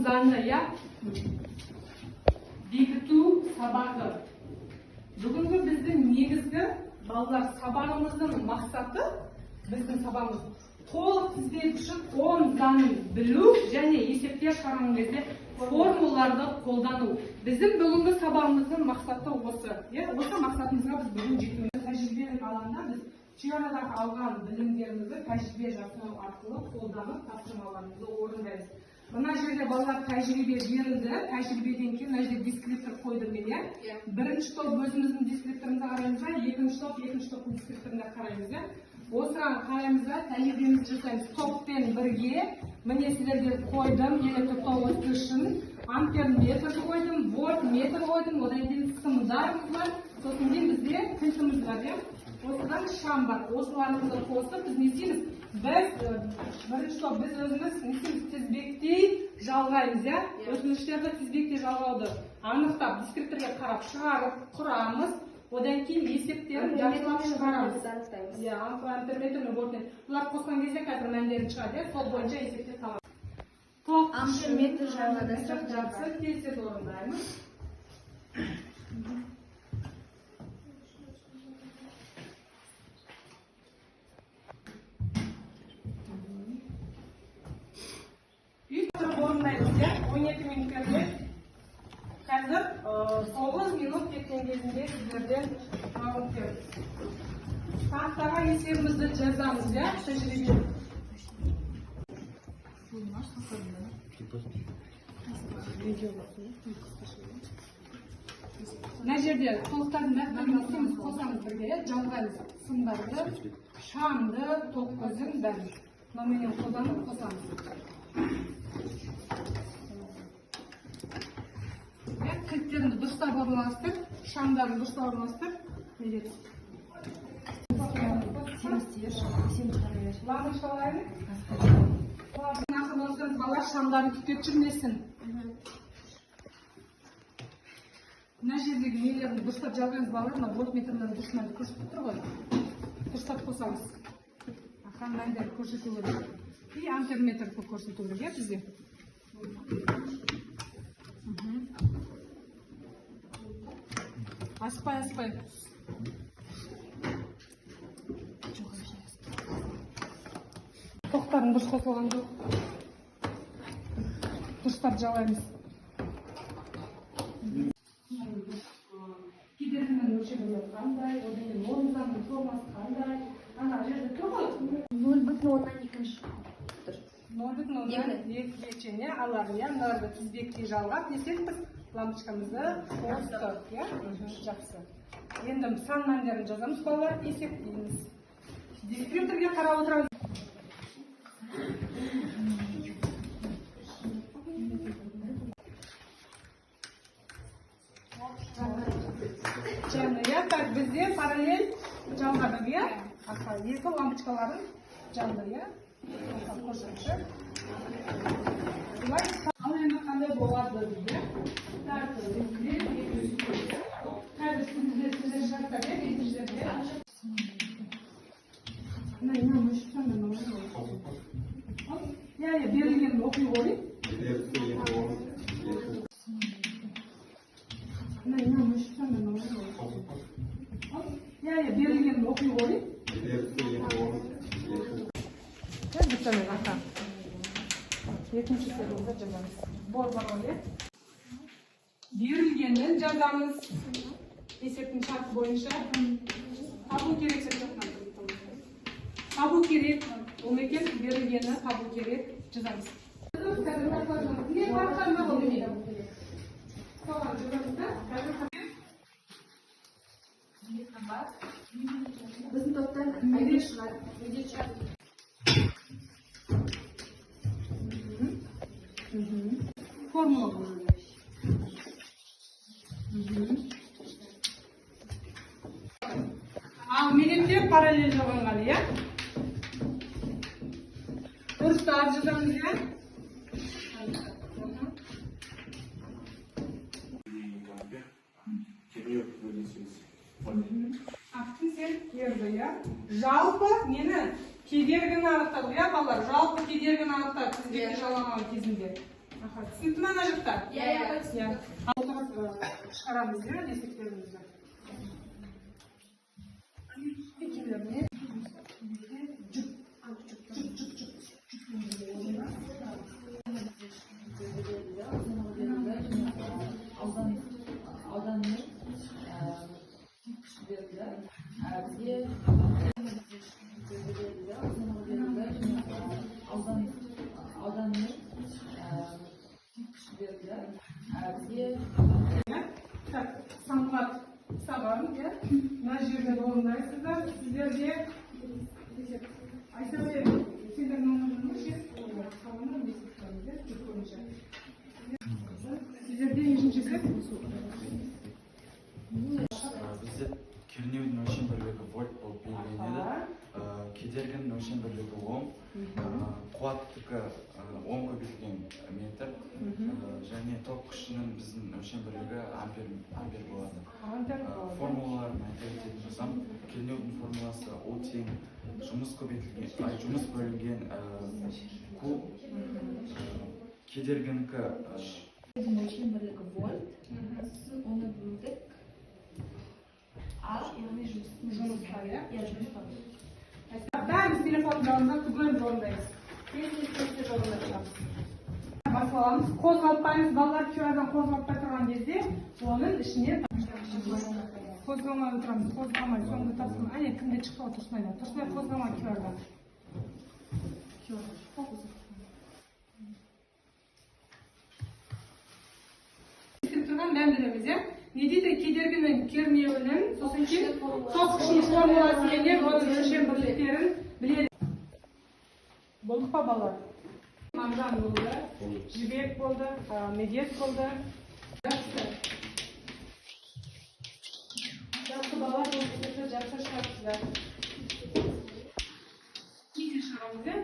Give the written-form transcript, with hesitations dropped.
zanlı ya. Бекіту сабағы. Бүгінгі біздің негізгі балалар сабағымыздың мақсаты, біздің сабағымыз толық тізбек үшін 10 заңын білу және есепке шығарған кезде формулаларды қолдану. Біздің бүгінгі сабағымыздың мақсаты осы. Осы мақсатымызға біз бүгін жетуіміз. Тәжірибелік алаңда біз теориядағы алған білімдерімізді тәжірибе жасау арқылы қолданып тапсырмаларымызды орындаймыз. Мына жерде балалар тәжірибе берілді, тәжірибеден кейін мына жерде дескриптор қойдым мен. Бірінші топ өзіміздің дескрипторымызға қараймыз, екінші топтың дескрипторына қараймыз. Осыған қараймыз, тәжірибемізді жасаймыз. Топпен бірге міне сіздерге қойдым, электр тоқ өту үшін ампер метр қойдым, вольт метр қойдым, одан кейін сымдарымыз бар, сосын кейін бізде кілтіміз бар. Осыдан шам бар. Осыларымызды қосып, біз не істейміз? Бірінші топ біз өзіміз тізбектей жалғаймыз. Өтініштерді тізбектей жалғауды анықтап, дескрипторға қарап шығарып құрамыз. Одан кейін есептерін жақсылап шығарамыз. Амперметр мен вольтметр. Бұлар қосқан кезде қазір мәндерін шығады. Сол бойынша есептер табамыз. Амперметр жағында жақсы тез орындаймыз. Орындаймыз, 12 минут берді. Қазір 9 минут кеткен кезінде сіздерден алып берді. Тақтаға есебімізді жазамыз, тәжірибе. Мына жерде толықтардың бәрін қосамыз бірге, жалғаймыз сымдарды, шамды, тоқ көзін бәрін. Номермен қолданып қосамыз. Кілттерімді дұрыстап орналастыр, шамдарын дұрыстап орналастыр. Лампочкаларын балалар шамдарын түтеп жүрмесін. Мына жердегі нелерді дұрыстап жалғаймыз балалар, вольтметрмен дұрыстап көрсетіп тұр ғой. Дұрыстап қосамыз. Мәндер көрсету керек. И амперметр көрсету керек бізде. Аспай. Тоқтарын дұрыс қосылған жоқ. Дұрыстап жалаймыз. Кедергінің өлшемі қандай, одан орнызанның формасы қандай. Ана жерде тұр ғой. 0,2 0,2 алады. Нөлді тізбектей жалғап, несек біз лампочкамызды қостық. Жақсы. Енді сан мәндерін жазамыз, балалар есептейміз. Дескрипторға қарап отырамыз. Так, бізде параллель жалғадық, екі лампочкаларын жалды, қосымшы. Ал енді қандай болады бізде? Қазір сіздер жақтар, екіншілерде. Берілген оқи ғой. Берілген оқи ғой. Біттімен ақа. Екінші сөйлемді жазамыз. Бор бар ғой. Берілгенін жазамыз. Есептің шарты бойынша. Табу керек сәттен. Табу керек. Ол мекен берілгені табу керек. Жазамыз. Не барқанды болмейді. Соған жазамыз да. Біздің топтан айдыр шығар. Формула бұл. Ал мектепте параллель жалғанған, дұрыстап жазамыз, Ақтың сен керді, жалпы нені кедергіні анықтады, балалар, жалпы кедергіні анықтады тізбекті жалғаған кезінде. Түсінікті ма ана жұрттар? Иә. Шығарамыз иә, есептерімізді. Екеулеріне самғат сабағын иә, мына жерде орындайсыздар. Сіздерге Айсәбе, сендер сіздерде екіншісі Бізде кернеудің өлшем бірлігі вольт болып белгіленеді. Кедергінің өлшем бірлігі ом, қуаттыкі ом көбейтілген метр, және ток күшінің біздің өлшем бірлігі ампер болады. Формулаларын айта кететін болсам, кернеудің формуласы О тең жұмыс бөлінген Q, кедергінікі Өлшем бірлігі вольт, оны бөлдік. Яғни жұмысқа иә. жұмысқа. Бәріміз телефон жағында түгел орындаймыз. Кез орындаймыз. Басаламыз, қозғалтпаймыз, балалар күйеуардан қозғалтпай тұрған кезде оның ішіне қозғалмай отырамыз, қозғалмай, соңғы тапсырма. Әне кімде шықпау тұрсынайда, тұрсынай қозғалмай күйеуардан. Тұрған мән береміз, иә? Не дейді кедергінің кернеуінің, сосын кейін ток күшінің формуласы енер, оның өлшем бірліктерін біледі. Болдық па балалар? Маржан болды, жібек болды, медет болды. Жақсы балалар болды, жақсы шығарсыздар. Неге шығарамыз, иә?